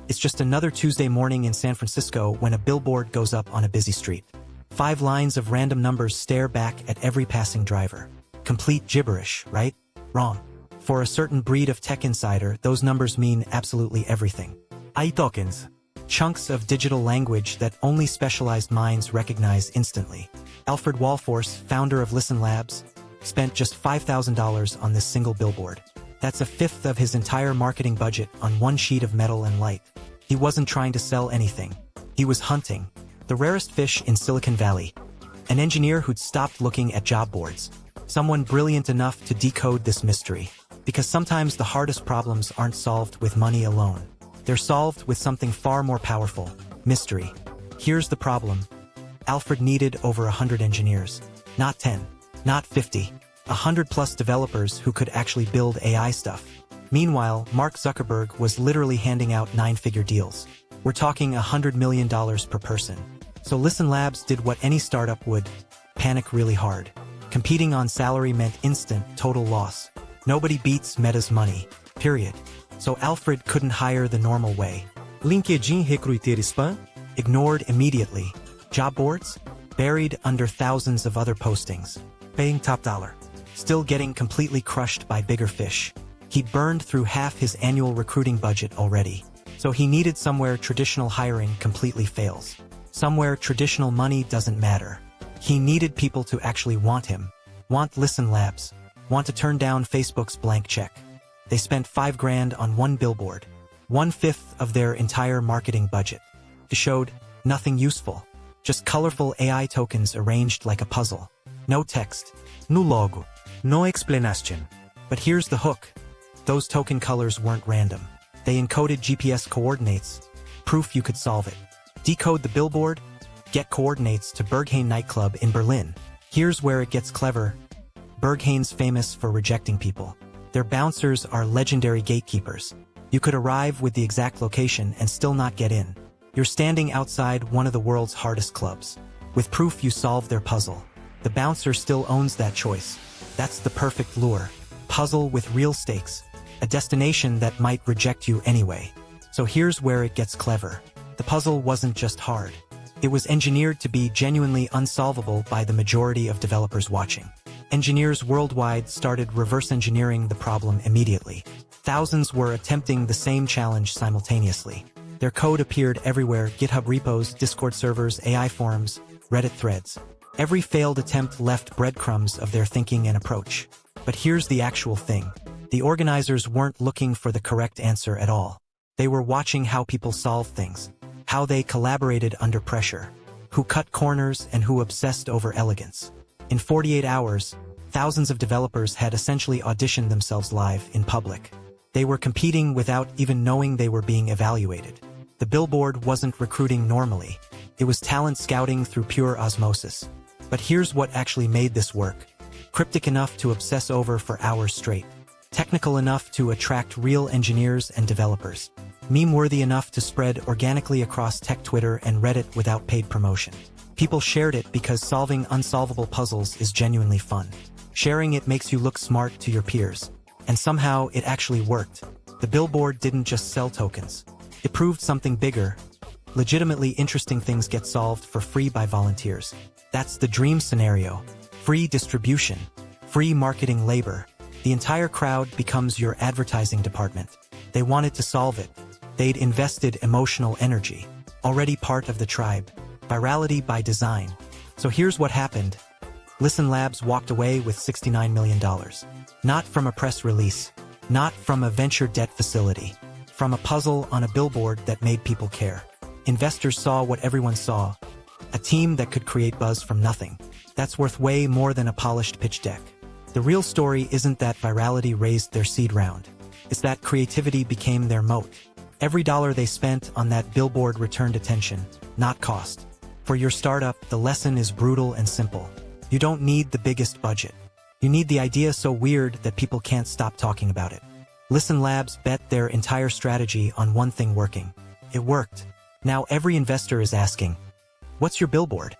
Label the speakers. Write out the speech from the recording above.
Speaker 1: It's just another Tuesday morning in San Francisco when a billboard goes up on a busy street. 5 lines of random numbers stare back at every passing driver. Complete gibberish, right? Wrong. For a certain breed of tech insider, those numbers mean absolutely everything. AI tokens. Chunks of digital language that only specialized minds recognize instantly. Alfred Wahlforss, founder of Listen Labs, spent just $5,000 on this single billboard. That's a fifth of his entire marketing budget on one sheet of metal and light. He wasn't trying to sell anything. He was hunting the rarest fish in Silicon Valley. An engineer who'd stopped looking at job boards. Someone brilliant enough to decode this mystery. Because sometimes the hardest problems aren't solved with money alone. They're solved with something far more powerful: mystery. Here's the problem. Alfred needed over 100 engineers. Not 10. Not 50. 100+ developers who could actually build AI stuff. Meanwhile, Mark Zuckerberg was literally handing out 9-figure deals. We're talking $100 million per person. So Listen Labs did what any startup would: panic really hard. Competing on salary meant instant, total loss. Nobody beats Meta's money. Period. So Alfred couldn't hire the normal way.
Speaker 2: LinkedIn recruiter spam?
Speaker 1: Ignored immediately. Job boards? Buried under thousands of other postings.
Speaker 2: Paying top dollar.
Speaker 1: Still getting completely crushed by bigger fish. He'd burned through half his annual recruiting budget already. So he needed somewhere traditional hiring completely fails. Somewhere traditional money doesn't matter. He needed people to actually want him. Want Listen Labs. Want to turn down Facebook's blank check. They spent $5,000 on one billboard. 1/5 of their entire marketing budget. It showed nothing useful. Just colorful AI tokens arranged like a puzzle. No text.
Speaker 2: No logo. No explanation.
Speaker 1: But here's the hook. Those token colors weren't random. They encoded GPS coordinates. Proof you could solve it. Decode the billboard. Get coordinates to Berghain nightclub in Berlin. Here's where it gets clever. Berghain's famous for rejecting people. Their bouncers are legendary gatekeepers. You could arrive with the exact location and still not get in. You're standing outside one of the world's hardest clubs. With proof you solved their puzzle. The bouncer still owns that choice. That's the perfect lure. Puzzle with real stakes. A destination that might reject you anyway. So here's where it gets clever. The puzzle wasn't just hard. It was engineered to be genuinely unsolvable by the majority of developers watching. Engineers worldwide started reverse engineering the problem immediately. Thousands were attempting the same challenge simultaneously. Their code appeared everywhere: GitHub repos, Discord servers, AI forums, Reddit threads. Every failed attempt left breadcrumbs of their thinking and approach. But here's the actual thing. The organizers weren't looking for the correct answer at all. They were watching how people solved things. How they collaborated under pressure. Who cut corners and who obsessed over elegance. In 48 hours, thousands of developers had essentially auditioned themselves live in public. They were competing without even knowing they were being evaluated. The billboard wasn't recruiting normally. It was talent scouting through pure osmosis. But here's what actually made this work. Cryptic enough to obsess over for hours straight. Technical enough to attract real engineers and developers. Meme-worthy enough to spread organically across tech Twitter and Reddit without paid promotion. People shared it because solving unsolvable puzzles is genuinely fun. Sharing it makes you look smart to your peers. And somehow it actually worked. The billboard didn't just sell tokens. It proved something bigger. Legitimately interesting things get solved for free by volunteers. That's the dream scenario. Free distribution. Free marketing labor. The entire crowd becomes your advertising department. They wanted to solve it. They'd invested emotional energy. Already part of the tribe. Virality by design. So here's what happened. Listen Labs walked away with $69 million. Not from a press release. Not from a venture debt facility. From a puzzle on a billboard that made people care. Investors saw what everyone saw. A team that could create buzz from nothing. That's worth way more than a polished pitch deck. The real story isn't that Virality raised their seed round. It's that creativity became their moat. Every dollar they spent on that billboard returned attention, not cost. For your startup, the lesson is brutal and simple. You don't need the biggest budget. You need the idea so weird that people can't stop talking about it. Listen Labs bet their entire strategy on one thing working. It worked. Now every investor is asking, what's your billboard?